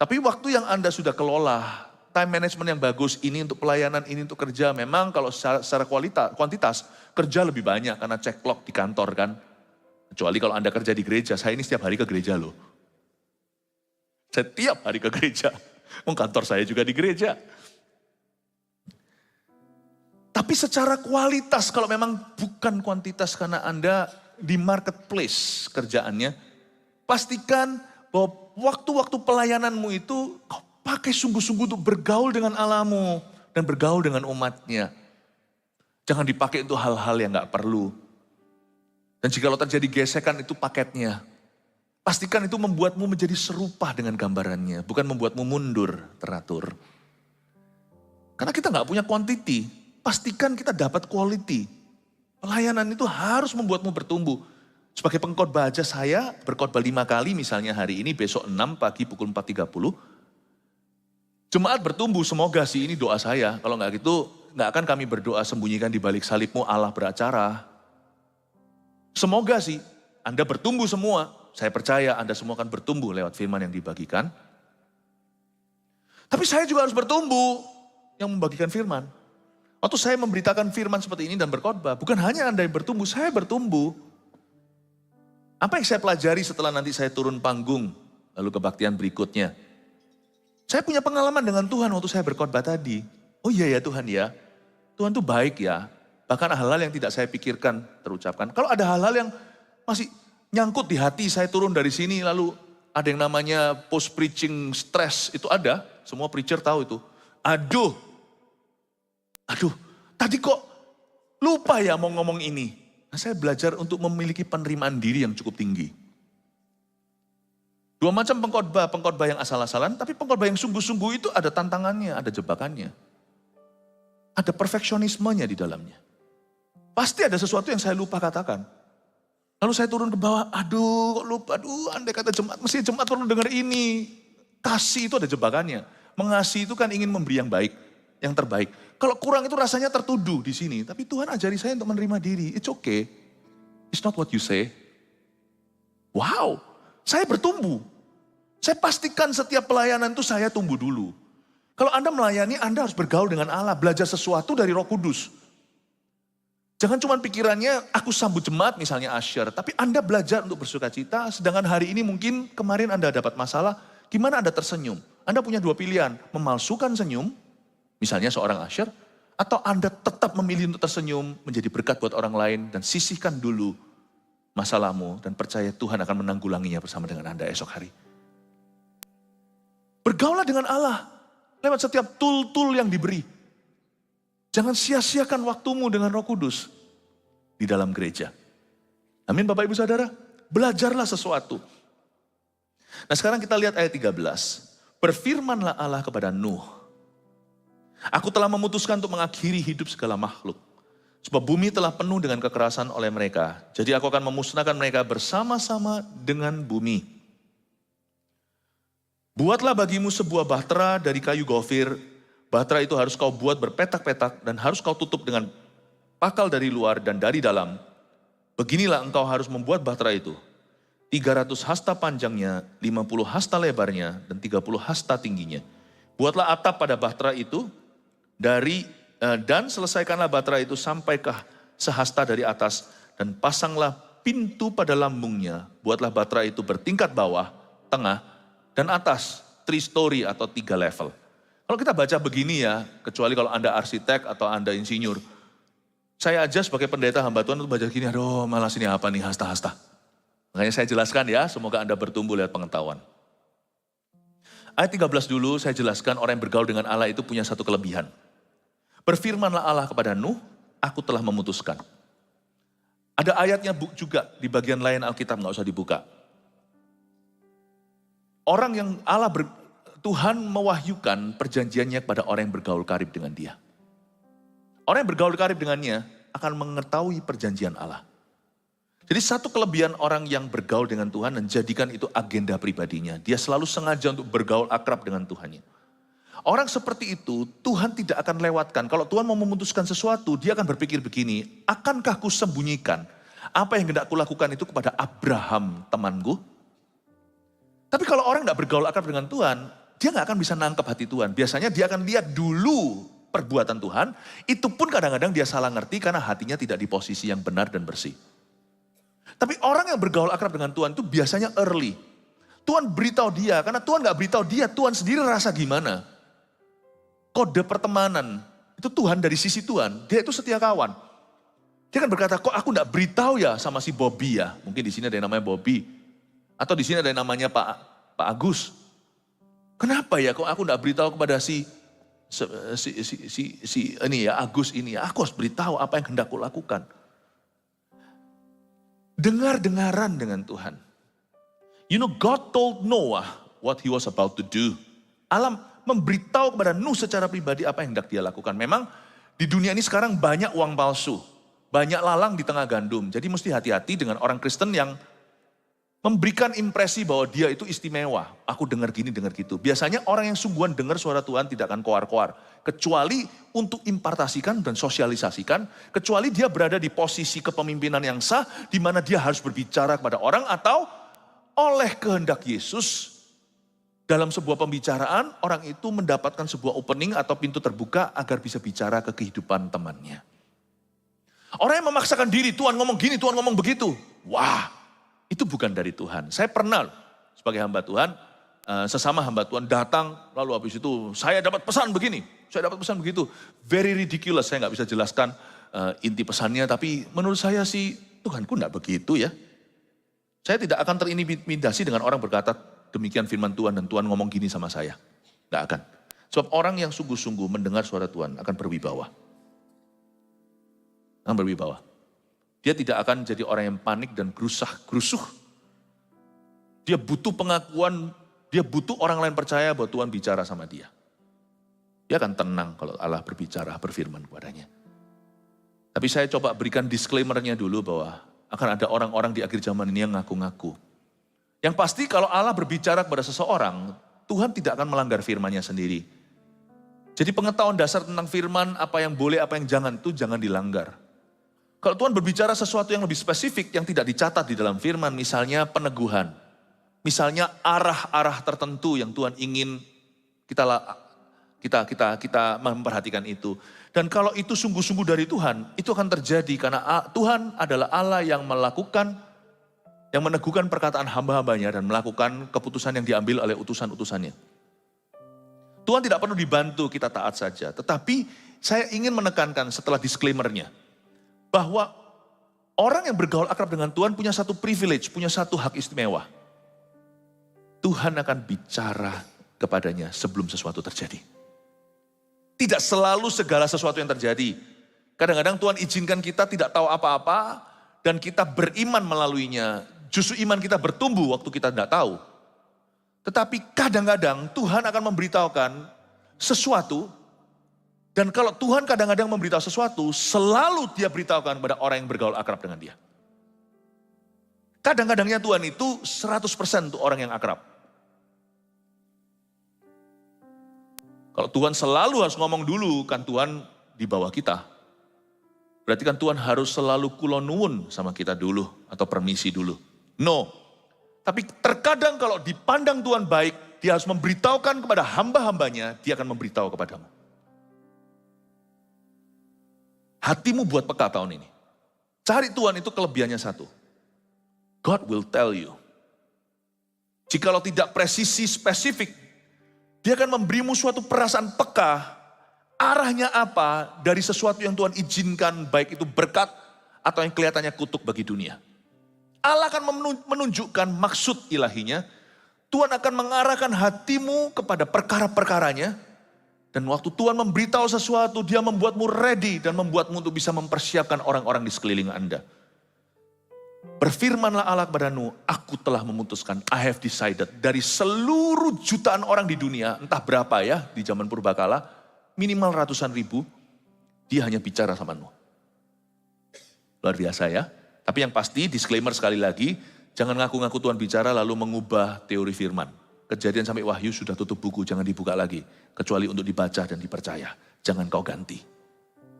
Tapi waktu yang Anda sudah kelola, time management yang bagus, ini untuk pelayanan, ini untuk kerja. Memang kalau secara kuantitas, kerja lebih banyak karena cekplok di kantor kan. Kecuali kalau Anda kerja di gereja, saya ini setiap hari ke gereja loh. Setiap hari ke gereja. Kantor saya juga di gereja. Tapi secara kualitas, kalau memang bukan kuantitas karena Anda di marketplace kerjaannya, pastikan bahwa waktu-waktu pelayananmu itu kau pakai sungguh-sungguh untuk bergaul dengan Allahmu dan bergaul dengan umatnya. Jangan dipakai untuk hal-hal yang gak perlu. Dan jika terjadi gesekan itu paketnya. Pastikan itu membuatmu menjadi serupa dengan gambarannya. Bukan membuatmu mundur teratur. Karena kita gak punya quantity. Pastikan kita dapat quality. Pelayanan itu harus membuatmu bertumbuh. Sebagai pengkhotbah aja saya berkhotbah 5 kali misalnya hari ini, besok 6 pagi pukul 4.30. Jemaat bertumbuh, semoga sih ini doa saya. Kalau nggak gitu, nggak akan kami berdoa sembunyikan di balik salibmu Allah beracara. Semoga sih Anda bertumbuh semua. Saya percaya Anda semua akan bertumbuh lewat firman yang dibagikan. Tapi saya juga harus bertumbuh yang membagikan firman. Waktu saya memberitakan firman seperti ini dan berkhotbah, bukan hanya Anda yang bertumbuh, saya bertumbuh. Apa yang saya pelajari setelah nanti saya turun panggung, lalu kebaktian berikutnya. Saya punya pengalaman dengan Tuhan waktu saya berkhotbah tadi. Oh iya ya Tuhan ya, Tuhan tuh baik ya. Bahkan hal-hal yang tidak saya pikirkan terucapkan. Kalau ada hal-hal yang masih nyangkut di hati, saya turun dari sini lalu ada yang namanya post preaching stress, itu ada. Semua preacher tahu itu. Aduh, tadi kok lupa ya mau ngomong ini. Nah, saya belajar untuk memiliki penerimaan diri yang cukup tinggi. Dua macam pengkhotbah yang asal-asalan, tapi pengkhotbah yang sungguh-sungguh itu ada tantangannya, ada jebakannya. Ada perfeksionismenya di dalamnya. Pasti ada sesuatu yang saya lupa katakan. Lalu saya turun ke bawah, kok lupa, andai kata jemaat, mesti jemaat perlu dengar ini. Kasih itu ada jebakannya. Mengasihi itu kan ingin memberi yang baik, yang terbaik. Kalau kurang itu rasanya tertuduh di sini. Tapi Tuhan ajari saya untuk menerima diri. It's okay. It's not what you say. Wow, saya bertumbuh. Saya pastikan setiap pelayanan itu saya tumbuh dulu. Kalau Anda melayani, Anda harus bergaul dengan Allah. Belajar sesuatu dari Roh Kudus. Jangan cuma pikirannya, aku sambut jemaat misalnya Asher. Tapi Anda belajar untuk bersuka cita, sedangkan hari ini mungkin kemarin Anda dapat masalah, gimana Anda tersenyum? Anda punya dua pilihan, memalsukan senyum, misalnya seorang Asher, atau Anda tetap memilih untuk tersenyum, menjadi berkat buat orang lain, dan sisihkan dulu masalahmu, dan percaya Tuhan akan menanggulanginya bersama dengan Anda esok hari. Bergaulah dengan Allah, lewat setiap tool-tool yang diberi. Jangan sia-siakan waktumu dengan Roh Kudus di dalam gereja. Amin Bapak Ibu Saudara. Belajarlah sesuatu. Nah sekarang kita lihat ayat 13. Berfirmanlah Allah kepada Nuh. Aku telah memutuskan untuk mengakhiri hidup segala makhluk. Sebab bumi telah penuh dengan kekerasan oleh mereka. Jadi aku akan memusnahkan mereka bersama-sama dengan bumi. Buatlah bagimu sebuah bahtera dari kayu gofir. Bahtera itu harus kau buat berpetak-petak dan harus kau tutup dengan pakal dari luar dan dari dalam. Beginilah engkau harus membuat bahtera itu. 300 hasta panjangnya, 50 hasta lebarnya, dan 30 hasta tingginya. Buatlah atap pada bahtera itu dan selesaikanlah bahtera itu sampai ke sehasta dari atas dan pasanglah pintu pada lambungnya. Buatlah bahtera itu bertingkat bawah, tengah, dan atas, 3 story atau 3 level. Kalau kita baca begini ya, kecuali kalau Anda arsitek atau Anda insinyur, saya aja sebagai pendeta hamba Tuhan untuk baca gini, aduh malas ini apa nih hasta-hasta. Makanya saya jelaskan ya, semoga Anda bertumbuh lihat pengetahuan. Ayat 13 dulu saya jelaskan orang yang bergaul dengan Allah itu punya satu kelebihan. Berfirmanlah Allah kepada Nuh, aku telah memutuskan. Ada ayatnya juga di bagian lain Alkitab, nggak usah dibuka. Orang yang Tuhan mewahyukan perjanjiannya kepada orang yang bergaul karib dengan dia. Orang yang bergaul karib dengannya akan mengetahui perjanjian Allah. Jadi satu kelebihan orang yang bergaul dengan Tuhan dan jadikan itu agenda pribadinya. Dia selalu sengaja untuk bergaul akrab dengan Tuhannya. Orang seperti itu Tuhan tidak akan lewatkan. Kalau Tuhan mau memutuskan sesuatu, dia akan berpikir begini, akankah ku sembunyikan apa yang hendak kulakukan itu kepada Abraham temanku? Tapi kalau orang tidak bergaul akrab dengan Tuhan, dia nggak akan bisa nangkep hati Tuhan. Biasanya dia akan lihat dulu perbuatan Tuhan, itu pun kadang-kadang dia salah ngerti karena hatinya tidak di posisi yang benar dan bersih. Tapi orang yang bergaul akrab dengan Tuhan itu biasanya early. Tuhan beritahu dia, karena Tuhan nggak beritahu dia, Tuhan sendiri rasa gimana. Kode pertemanan, itu Tuhan dari sisi Tuhan, dia itu setia kawan. Dia kan berkata, kok aku nggak beritahu ya sama si Bobby ya. Mungkin di sini ada yang namanya Bobby. Atau di sini ada yang namanya Pak Agus. Kenapa ya kok aku enggak beritahu kepada si ini ya Agus ini ya. Aku harus beritahu apa yang hendak aku lakukan. Dengar-dengaran dengan Tuhan. You know God told Noah what he was about to do. Allah memberitahu kepada Nuh secara pribadi apa yang hendak dia lakukan. Memang di dunia ini sekarang banyak uang palsu. Banyak lalang di tengah gandum. Jadi mesti hati-hati dengan orang Kristen yang memberikan impresi bahwa dia itu istimewa. Aku dengar gini, dengar gitu. Biasanya orang yang sungguhan dengar suara Tuhan tidak akan koar-koar. Kecuali untuk impartasikan dan sosialisasikan. Kecuali dia berada di posisi kepemimpinan yang sah. Di mana dia harus berbicara kepada orang. Atau oleh kehendak Yesus. Dalam sebuah pembicaraan, orang itu mendapatkan sebuah opening atau pintu terbuka agar bisa bicara ke kehidupan temannya. Orang yang memaksakan diri, Tuhan ngomong gini, Tuhan ngomong begitu. Wah. Itu bukan dari Tuhan. Saya pernah sebagai hamba Tuhan, sesama hamba Tuhan datang, lalu habis itu saya dapat pesan begini, saya dapat pesan begitu. Very ridiculous, saya nggak bisa jelaskan. inti pesannya, tapi menurut saya sih Tuhanku enggak begitu ya. Saya tidak akan terintimidasi dengan orang berkata demikian firman Tuhan dan Tuhan ngomong gini sama saya. Enggak akan. Sebab orang yang sungguh-sungguh mendengar suara Tuhan akan berwibawa. Akan berwibawa. Dia tidak akan jadi orang yang panik dan gerusuh. Dia butuh pengakuan, dia butuh orang lain percaya bahwa Tuhan bicara sama dia. Dia akan tenang kalau Allah berbicara, berfirman kepadanya. Tapi saya coba berikan disclaimer-nya dulu bahwa akan ada orang-orang di akhir zaman ini yang ngaku-ngaku. Yang pasti kalau Allah berbicara kepada seseorang, Tuhan tidak akan melanggar firman-Nya sendiri. Jadi pengetahuan dasar tentang firman, apa yang boleh, apa yang jangan, itu jangan dilanggar. Kalau Tuhan berbicara sesuatu yang lebih spesifik, yang tidak dicatat di dalam firman, misalnya peneguhan. Misalnya arah-arah tertentu yang Tuhan ingin kita memperhatikan itu. Dan kalau itu sungguh-sungguh dari Tuhan, itu akan terjadi karena Tuhan adalah Allah yang meneguhkan perkataan hamba-hambanya dan melakukan keputusan yang diambil oleh utusan-utusannya. Tuhan tidak perlu dibantu, kita taat saja. Tetapi saya ingin menekankan setelah disclaimer-nya, bahwa orang yang bergaul akrab dengan Tuhan punya satu privilege, punya satu hak istimewa. Tuhan akan bicara kepadanya sebelum sesuatu terjadi. Tidak selalu segala sesuatu yang terjadi. Kadang-kadang Tuhan izinkan kita tidak tahu apa-apa dan kita beriman melaluinya. Justru iman kita bertumbuh waktu kita tidak tahu. Tetapi kadang-kadang Tuhan akan memberitahukan sesuatu. Dan kalau Tuhan kadang-kadang memberitahu sesuatu, selalu dia beritahukan kepada orang yang bergaul akrab dengan dia. Kadang-kadangnya Tuhan itu 100% untuk orang yang akrab. Kalau Tuhan selalu harus ngomong dulu, kan Tuhan di bawah kita. Berarti kan Tuhan harus selalu kulonwun sama kita dulu, atau permisi dulu. No. Tapi terkadang kalau dipandang Tuhan baik, dia harus memberitahukan kepada hamba-hambanya, dia akan memberitahu kepadamu. Hatimu buat peka tahun ini. Cari Tuhan itu kelebihannya satu. God will tell you. Jikalau tidak presisi spesifik, dia akan memberimu suatu perasaan peka, arahnya apa dari sesuatu yang Tuhan izinkan, baik itu berkat atau yang kelihatannya kutuk bagi dunia. Allah akan menunjukkan maksud ilahinya, Tuhan akan mengarahkan hatimu kepada perkara-perkaranya, dan waktu Tuhan memberitahu sesuatu, dia membuatmu ready dan membuatmu untuk bisa mempersiapkan orang-orang di sekeliling Anda. Berfirmanlah Allah kepada Nuh, aku telah memutuskan, I have decided, dari seluruh jutaan orang di dunia, entah berapa ya di zaman purbakala, minimal ratusan ribu, dia hanya bicara sama Nuh. Luar biasa ya. Tapi yang pasti, disclaimer sekali lagi, jangan ngaku-ngaku Tuhan bicara lalu mengubah teori firman. Kejadian sampai Wahyu sudah tutup buku, jangan dibuka lagi. Kecuali untuk dibaca dan dipercaya. Jangan kau ganti.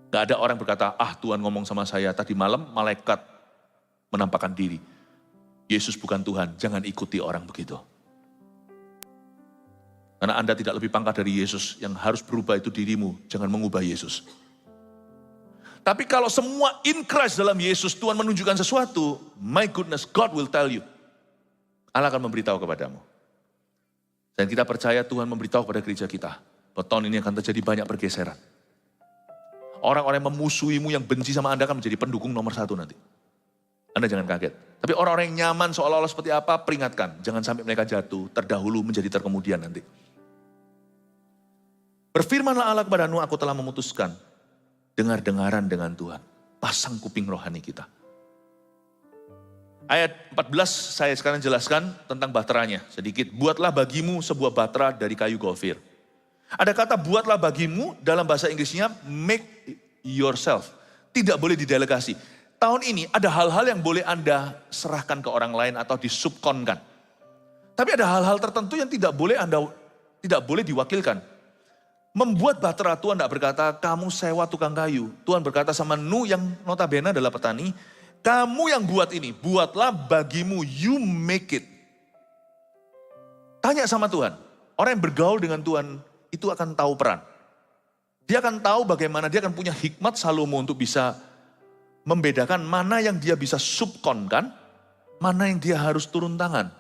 Gak ada orang berkata, Tuhan ngomong sama saya tadi malam, malaikat menampakkan diri. Yesus bukan Tuhan, jangan ikuti orang begitu. Karena Anda tidak lebih pangkat dari Yesus, yang harus berubah itu dirimu, jangan mengubah Yesus. Tapi kalau semua in Christ dalam Yesus, Tuhan menunjukkan sesuatu, my goodness, God will tell you. Allah akan memberitahu kepadamu. Dan kita percaya Tuhan memberitahu kepada gereja kita, bahwa tahun ini akan terjadi banyak pergeseran. Orang-orang yang memusuhimu, yang benci sama Anda akan menjadi pendukung nomor 1 nanti. Anda jangan kaget. Tapi orang-orang yang nyaman seolah-olah seperti apa, peringatkan. Jangan sampai mereka jatuh, terdahulu menjadi terkemudian nanti. Berfirmanlah Allah kepada Nuh, aku telah memutuskan. Dengar-dengaran dengan Tuhan. Pasang kuping rohani kita. Ayat 14 saya sekarang jelaskan tentang bahteranya sedikit. Buatlah bagimu sebuah bahtera dari kayu gofir. Ada kata buatlah bagimu, dalam bahasa Inggrisnya make yourself. Tidak boleh didelegasi. Tahun ini ada hal-hal yang boleh Anda serahkan ke orang lain atau disubkonkan. Tapi ada hal-hal tertentu yang tidak boleh diwakilkan. Membuat bahtera, Tuhan tidak berkata kamu sewa tukang kayu. Tuhan berkata sama Nuh yang notabene adalah petani, kamu yang buat ini, buatlah bagimu, you make it. Tanya sama Tuhan, orang yang bergaul dengan Tuhan itu akan tahu peran. Dia akan tahu bagaimana, dia akan punya hikmat Salomo untuk bisa membedakan mana yang dia bisa subkonkan, mana yang dia harus turun tangan.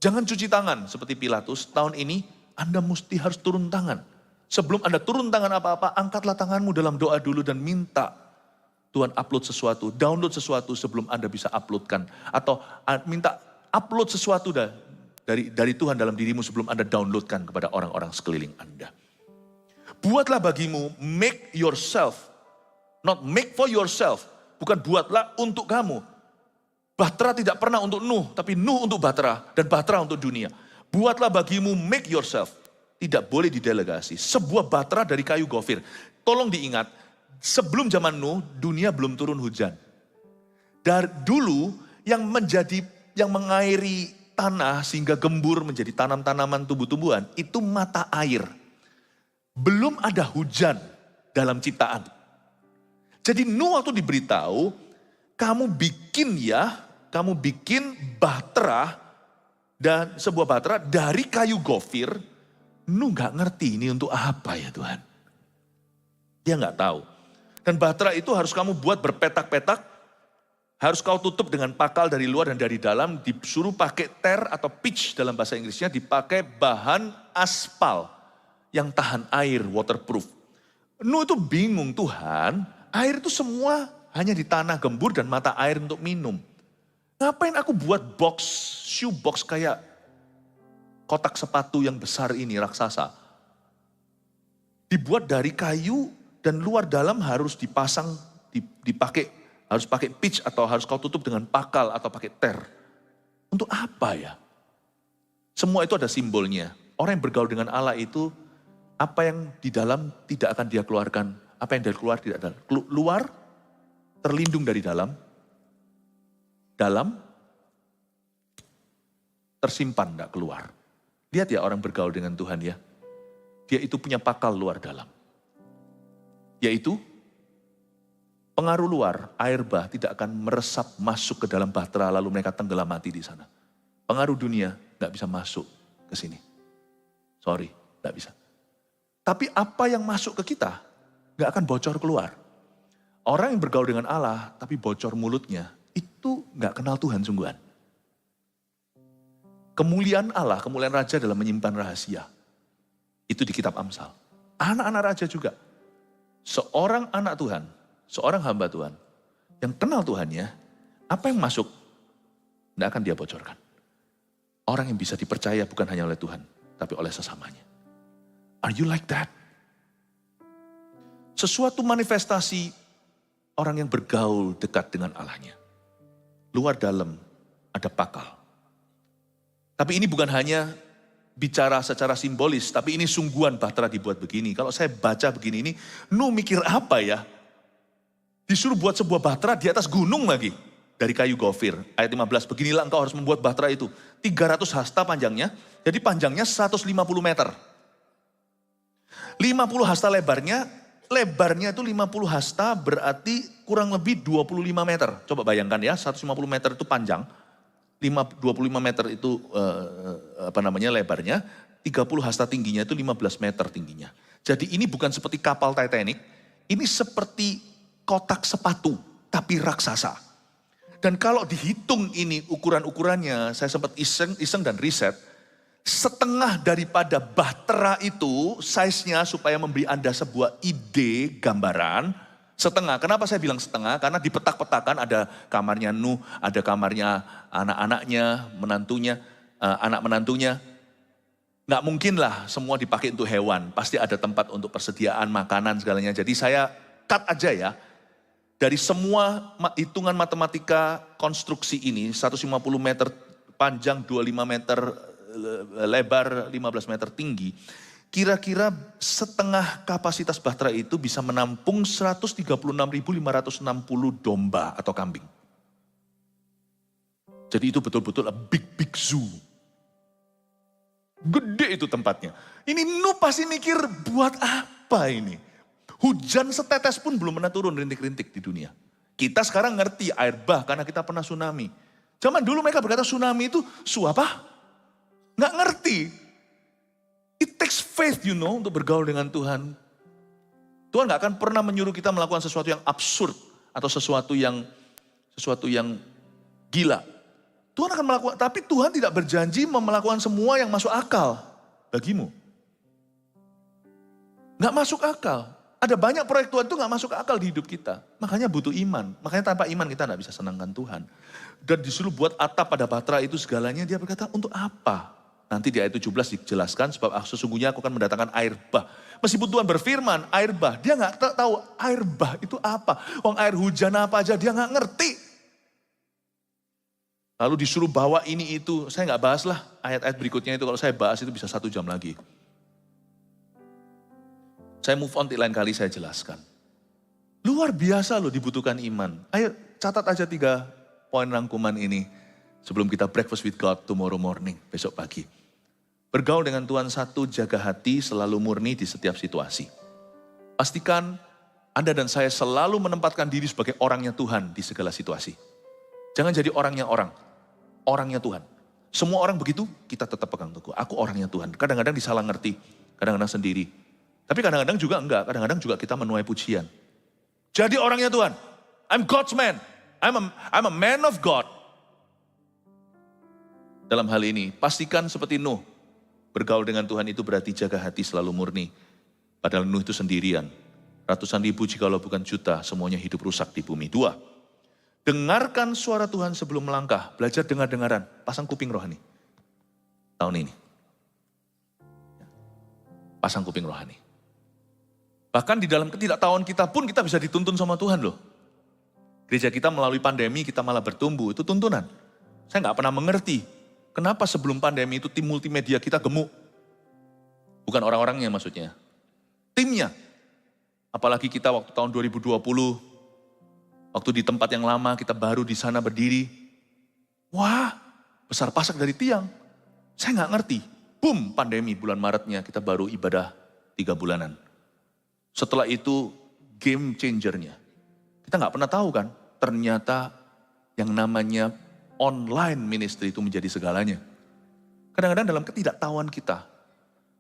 Jangan cuci tangan seperti Pilatus, tahun ini Anda mesti harus turun tangan. Sebelum Anda turun tangan apa-apa, angkatlah tanganmu dalam doa dulu dan minta Tuhan upload sesuatu, download sesuatu sebelum Anda bisa uploadkan. Atau minta upload sesuatu dari Tuhan dalam dirimu sebelum Anda downloadkan kepada orang-orang sekeliling Anda. Buatlah bagimu, make yourself. Not make for yourself. Bukan buatlah untuk kamu. Bahtera tidak pernah untuk Nuh, tapi Nuh untuk Bahtera dan Bahtera untuk dunia. Buatlah bagimu, make yourself. Tidak boleh didelegasi. Sebuah bahtera dari kayu gofir. Tolong diingat, sebelum zaman Nuh, dunia belum turun hujan. Dari dulu yang mengairi tanah sehingga gembur menjadi tanam-tanaman tumbuh-tumbuhan, itu mata air. Belum ada hujan dalam ciptaan. Jadi Nuh waktu diberitahu, kamu bikin bahtera dan sebuah bahtera dari kayu gofir. Nuh gak ngerti ini untuk apa ya Tuhan. Dia gak tahu. Dan bahtera itu harus kamu buat berpetak-petak. Harus kau tutup dengan pakal dari luar dan dari dalam. Disuruh pakai ter atau pitch dalam bahasa Inggrisnya. Dipakai bahan aspal yang tahan air, waterproof. Nuh itu bingung, Tuhan, air itu semua hanya di tanah gembur dan mata air untuk minum. Ngapain aku buat shoe box kayak kotak sepatu yang besar ini, raksasa. Dibuat dari kayu dan luar dalam harus dipasang, harus pakai pitch atau harus kau tutup dengan pakal atau pakai ter. Untuk apa ya? Semua itu ada simbolnya. Orang yang bergaul dengan Allah itu, apa yang di dalam tidak akan dia keluarkan. Apa yang dari keluar tidak ada. Luar terlindung dari dalam. Dalam tersimpan tidak keluar. Lihat ya orang bergaul dengan Tuhan ya. Dia itu punya pakal luar dalam. Yaitu pengaruh luar, air bah tidak akan meresap masuk ke dalam bahtera lalu mereka tenggelam mati di sana. Pengaruh dunia gak bisa masuk ke sini. Sorry, gak bisa. Tapi apa yang masuk ke kita gak akan bocor keluar. Orang yang bergaul dengan Allah tapi bocor mulutnya itu gak kenal Tuhan sungguhan. Kemuliaan Allah, kemuliaan raja dalam menyimpan rahasia. Itu di kitab Amsal. Anak-anak raja juga. Seorang anak Tuhan, seorang hamba Tuhan, yang kenal Tuhannya, apa yang masuk, tidak akan dia bocorkan. Orang yang bisa dipercaya bukan hanya oleh Tuhan, tapi oleh sesamanya. Are you like that? Sesuatu manifestasi orang yang bergaul dekat dengan Allahnya. Luar dalam ada pakal. Tapi ini bukan hanya bicara secara simbolis, tapi ini sungguhan bahtera dibuat begini. Kalau saya baca begini ini, Nuh mikir apa ya? Disuruh buat sebuah bahtera di atas gunung lagi. Dari kayu gofir. Ayat 15, beginilah engkau harus membuat bahtera itu. 300 hasta panjangnya, jadi panjangnya 150 meter. 50 hasta lebarnya itu 50 hasta berarti kurang lebih 25 meter. Coba bayangkan ya, 150 meter itu panjang. 25 meter itu lebarnya, 30 hasta tingginya itu 15 meter tingginya. Jadi ini bukan seperti kapal Titanic, ini seperti kotak sepatu, tapi raksasa. Dan kalau dihitung ini ukuran-ukurannya, saya sempat iseng dan riset, setengah daripada bahtera itu, size-nya supaya memberi Anda sebuah ide, gambaran, setengah. Kenapa saya bilang setengah? Karena di petak-petakan ada kamarnya Nuh, ada kamarnya anak-anaknya, anak menantunya. Nggak mungkin lah semua dipakai untuk hewan. Pasti ada tempat untuk persediaan makanan segalanya. Jadi saya cut aja ya. Dari semua hitungan matematika konstruksi ini, 150 meter panjang, 25 meter lebar, 15 meter tinggi. Kira-kira setengah kapasitas bahtera itu bisa menampung 136.560 domba atau kambing. Jadi itu betul-betul a big zoo. Gede itu tempatnya. Ini Nuh pasti mikir buat apa ini? Hujan setetes pun belum pernah turun rintik-rintik di dunia. Kita sekarang ngerti air bah karena kita pernah tsunami. Zaman dulu mereka berkata tsunami itu su apa? Nggak ngerti. It takes faith, untuk bergaul dengan Tuhan. Tuhan gak akan pernah menyuruh kita melakukan sesuatu yang absurd atau sesuatu yang gila. Tuhan akan melakukan, tapi Tuhan tidak berjanji melakukan semua yang masuk akal bagimu. Nggak masuk akal. Ada banyak proyek Tuhan itu nggak masuk akal di hidup kita. Makanya butuh iman. Makanya tanpa iman kita nggak bisa senangkan Tuhan. Dan disuruh buat atap pada batra itu segalanya, dia berkata untuk apa? Nanti di ayat 17 dijelaskan, sebab sesungguhnya aku akan mendatangkan air bah. Meskipun Tuhan berfirman air bah, dia nggak tahu air bah itu apa. Wong air hujan apa aja dia nggak ngerti. Lalu disuruh bawa ini itu, saya nggak bahas lah ayat-ayat berikutnya itu, kalau saya bahas itu bisa 1 jam lagi. Saya move on, lain kali saya jelaskan. Luar biasa loh dibutuhkan iman. Ayo catat aja 3 poin rangkuman ini sebelum kita breakfast with God tomorrow morning, besok pagi. Bergaul dengan Tuhan, 1, jaga hati selalu murni di setiap situasi. Pastikan Anda dan saya selalu menempatkan diri sebagai orangnya Tuhan di segala situasi. Jangan jadi orangnya orang, orangnya Tuhan. Semua orang begitu, kita tetap pegang teguh. Aku orangnya Tuhan. Kadang-kadang disalah ngerti, kadang-kadang sendiri. Tapi kadang-kadang juga enggak, kadang-kadang juga kita menuai pujian. Jadi orangnya Tuhan. I'm God's man. I'm a man of God. Dalam hal ini, pastikan seperti Nuh. Bergaul dengan Tuhan itu berarti jaga hati selalu murni. Padahal Nuh itu sendirian. Ratusan ribu jikalau bukan juta, semuanya hidup rusak di bumi. 2, dengarkan suara Tuhan sebelum melangkah. Belajar dengar-dengaran. Pasang kuping rohani. Tahun ini. Pasang kuping rohani. Bahkan di dalam ketidaktahuan kita pun kita bisa dituntun sama Tuhan loh. Gereja kita melalui pandemi kita malah bertumbuh, itu tuntunan. Saya nggak pernah mengerti kenapa sebelum pandemi itu tim multimedia kita gemuk. Bukan orang-orangnya maksudnya, timnya. Apalagi kita waktu tahun 2020, waktu di tempat yang lama kita baru di sana berdiri. Wah, besar pasak dari tiang. Saya nggak ngerti. Boom, pandemi bulan Maretnya kita baru ibadah 3 bulanan. Setelah itu game changernya. Kita nggak pernah tahu kan, ternyata yang namanya online ministry itu menjadi segalanya. Kadang-kadang dalam ketidaktahuan kita.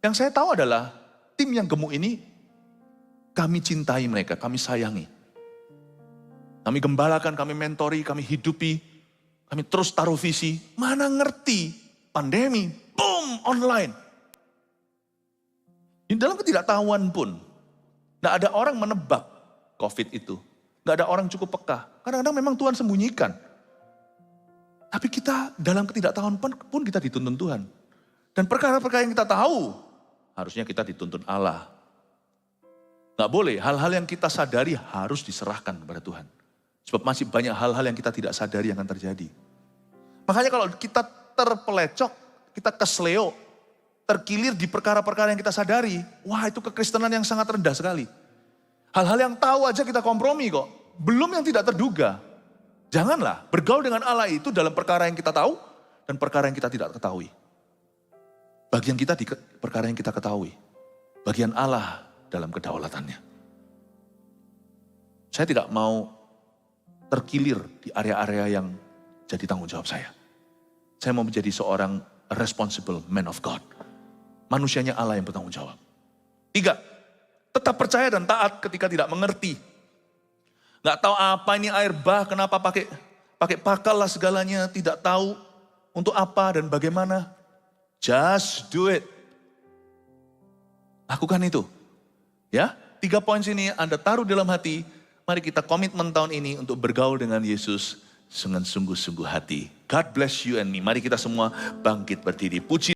Yang saya tahu adalah tim yang gemuk ini, kami cintai mereka, kami sayangi. Kami gembalakan, kami mentori, kami hidupi, kami terus taruh visi. Mana ngerti pandemi, boom, online. Di dalam ketidaktahuan pun, nggak ada orang menebak COVID itu. Nggak ada orang cukup peka. Kadang-kadang memang Tuhan sembunyikan. Tapi kita dalam ketidaktahuan pun kita dituntun Tuhan. Dan perkara-perkara yang kita tahu, harusnya kita dituntun Allah. Nggak boleh, hal-hal yang kita sadari harus diserahkan kepada Tuhan. Sebab masih banyak hal-hal yang kita tidak sadari yang akan terjadi. Makanya kalau kita terpelecok, kita kesleo, terkilir di perkara-perkara yang kita sadari, wah itu kekristenan yang sangat rendah sekali. Hal-hal yang tahu aja kita kompromi kok, belum yang tidak terduga. Janganlah bergaul dengan Allah itu dalam perkara yang kita tahu dan perkara yang kita tidak ketahui. Bagian kita di perkara yang kita ketahui, bagian Allah dalam kedaulatannya. Saya tidak mau terkilir di area-area yang jadi tanggung jawab saya. Saya mau menjadi seorang responsible man of God. Manusianya Allah yang bertanggung jawab. 3, tetap percaya dan taat ketika tidak mengerti. Gak tahu apa ini air bah, kenapa pakai pakal lah segalanya, tidak tahu untuk apa dan bagaimana. Just do it. Lakukan itu. Ya, 3 poin sini Anda taruh dalam hati. Mari kita komitmen tahun ini untuk bergaul dengan Yesus dengan sungguh-sungguh hati. God bless you and me. Mari kita semua bangkit berdiri. Puji